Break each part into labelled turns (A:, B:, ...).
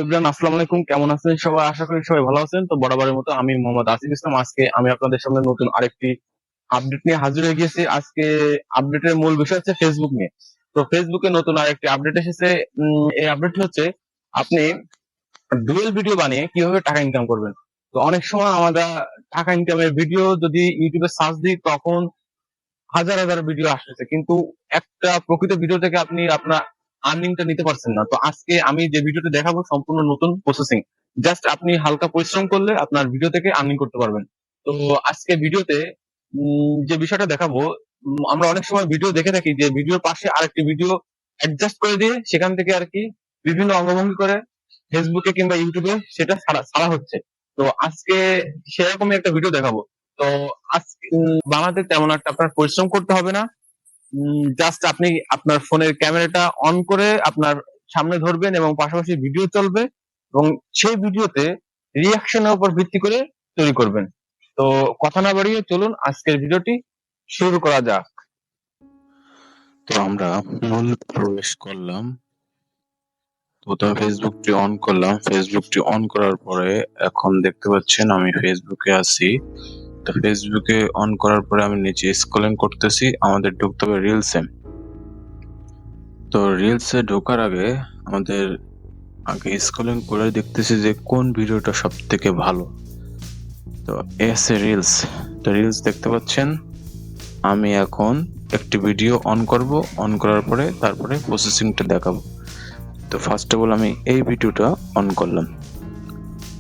A: ইব্রাহিম, আসসালামু আলাইকুম। কেমন আছেন সবাই? আশা করি সবাই ভালো আছেন। তো বরাবরের মতো আমি মোহাম্মদ আসিফ ইসলাম। আজকে আমি আপনাদের সামনে নতুন আরেকটি আপডেট নিয়ে হাজির হয়ে গেছি। আজকে আপডেটের মূল বিষয় হচ্ছে ফেসবুক নিয়ে। তো ফেসবুকে নতুন আরেকটি আপডেট এসেছে। এই আপডেট হচ্ছে আপনি ডুয়েল ভিডিও বানিয়ে কিভাবে টাকা ইনকাম করবেন। তো অনেক সময় আমরা টাকা ইনকামের ভিডিও যদি ইউটিউবে সার্চ দিই, তখন হাজার হাজার ভিডিও আসতেছে, কিন্তু একটা প্রকৃত ভিডিও থেকে আপনি আপনার আর্নিংটা নিতে পারছেন না। তো আজকে আমি যে ভিডিওটা দেখাবো সম্পূর্ণ নতুন প্রসেসিং। জাস্ট আপনি হালকা পরিশ্রম করলে আপনার ভিডিও থেকে আর্নিং করতে পারবেন। তো আজকে ভিডিওতে যে বিষয়টা দেখাবো, আমরা অনেক সময় ভিডিও দেখে থাকি যে ভিডিওর পাশে আরেকটি ভিডিও অ্যাডজাস্ট করে দিয়ে সেখান থেকে আর কি বিভিন্ন অঙ্গভঙ্গি করে ফেসবুকে কিংবা ইউটিউবে সেটা ছাড়া হচ্ছে। তো আজকে সেরকমই একটা ভিডিও দেখাবো। তো আজকে বানাতে তেমন একটা আপনার পরিশ্রম করতে হবে না। জাস্ট আপনি আপনার ফোনের ক্যামেরাটা অন করে আপনার সামনে ধরবেন এবং পাশাপাশি ভিডিও চলবে, এবং সেই ভিডিওতে রিয়াকশনের উপর ভিত্তি করে তৈরি করবেন। তো কথা না বাড়িয়ে চলুন আজকের ভিডিওটি শুরু করা যাক।
B: তো আমরা মূল প্রবেশ করলাম। প্রথমে ফেসবুকটি অন করলাম। ফেসবুকটি অন করার পরে এখন দেখতে পাচ্ছেন আমি ফেসবুকে আছি। তো ফেসবুকে অন করার পরে আমি নিচে স্ক্রলিং করতেছি। আমাদের ঢুকতে হবে রিলসে। তো রিলসে ঢোকার আগে আমাদের আগে স্ক্রলিং করে দেখতেছি যে কোন ভিডিওটা সব থেকে ভালো। তো এসে রিলস। তো রিলস দেখতে পাচ্ছেন। আমি এখন একটি ভিডিও অন করব। অন করার পরে তারপরে প্রসেসিংটা দেখাবো। তো ফার্স্ট অফ অল আমি এই ভিডিওটা অন করলাম।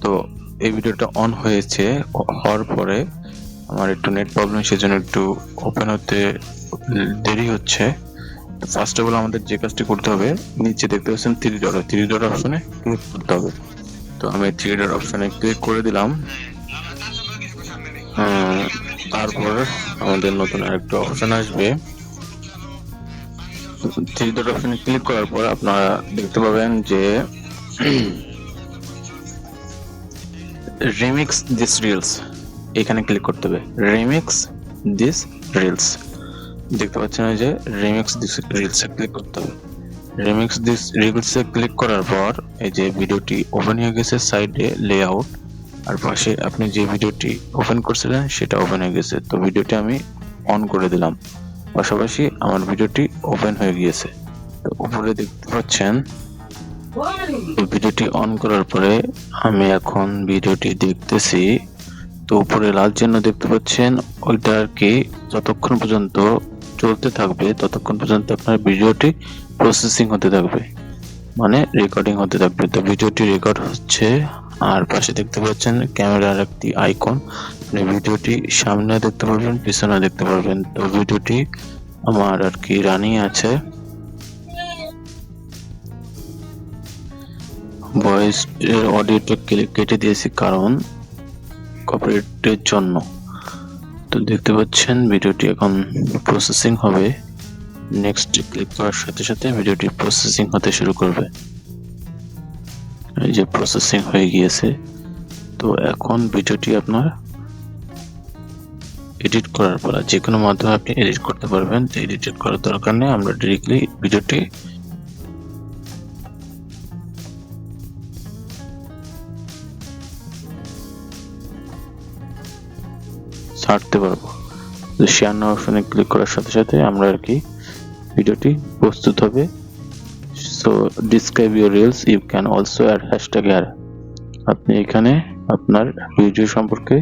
B: তো এই ভিডিওটা অন হয়েছে। হওয়ার পরে আমার একটু নেট প্রবলেম, সেজন্য একটু ওপেন হতে দেরি হচ্ছে। তো ফার্স্ট অফ অল আমাদের যে কাজটি করতে হবে, নিচে দেখতে পাচ্ছেন থ্রি ডট অপশনে ক্লিক করতে হবে। তো আমি থ্রি ডট অপশনে ক্লিক করে দিলাম। তারপর আমাদের নতুন আরেকটা অপশন আসবে। থ্রি ডট অপশনে ক্লিক করার পর আপনারা দেখতে পাবেন যে রিমিক্স দিস রিলস, এখানে ক্লিক করতে হবে। রিমিক্স দিস রিলস দেখতে পাচ্ছেন যে রিমিক্স দিস রিলসে ক্লিক করতে হবে। রিমিক্স দিস রিলসে ক্লিক করার পর এই যে ভিডিওটি ওপেন হয়ে গেছে, সাইডে লেআউট আর পাশে আপনি যে ভিডিওটি ওপেন করছিলেন সেটা ওপেন হয়ে গেছে। তো ভিডিওটি আমি অন করে দিলাম, পাশাপাশি আমার ভিডিওটি ওপেন হয়ে গিয়েছে। তো উপরে দেখতে পাচ্ছেন ভিডিওটি অন করার পরে আমি এখন ভিডিওটি দেখতেছি। তো উপরে লাল চিহ্ন দেখতে পাচ্ছেন, ওইটা আর কি যতক্ষণ পর্যন্ত চলতে থাকবে ততক্ষণ পর্যন্ত আপনার ভিডিওটি প্রসেসিং হতে থাকবে, মানে রেকর্ডিং হতে থাকবে। তো ভিডিওটি রেকর্ড হচ্ছে। আর পাশে দেখতে পাচ্ছেন ক্যামেরার একটি আইকন, আপনি ভিডিওটি সামনে দেখতে পারবেন, পিছনে দেখতে পারবেন। তো ভিডিওটি আমার আর কি রানিং আছে। ভয়েস এর অডিওটা কেটে দিয়েছি কারণ কপিরাইটের জন্য। তো দেখতে পাচ্ছেন ভিডিওটি এখন প্রসেসিং হবে। নেক্সট ক্লিক করার সাথে সাথে ভিডিওটি প্রসেসিং হতে শুরু করবে। এই যে প্রসেসিং হয়ে গিয়েছে। তো এখন ভিডিওটি আপনার এডিট করার পর যে কোনো মাধ্যমে আপনি এডিট করতে পারবেন। তো এডিট করার দরকার নেই, আমরা ডিরেক্টলি ভিডিওটি ছাড়তে পারবো। তো শেয়ার নাও অপশনে ক্লিক করার সাথে সাথে আমরা আর কি ভিডিওটি প্রস্তুত হবে। So describe your reels, you can also add hashtag here. আপনি এখানে আপনার ভিডিও সম্পর্কে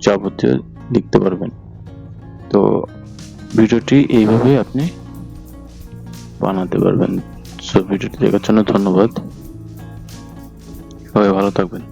B: যাবতীয় লিখতে পারবেন। তো ভিডিওটি এইভাবে আপনি বানাতে পারবেন। সো ভিডিওটি দেখার জন্য ধন্যবাদ, সবাই ভালো থাকবেন।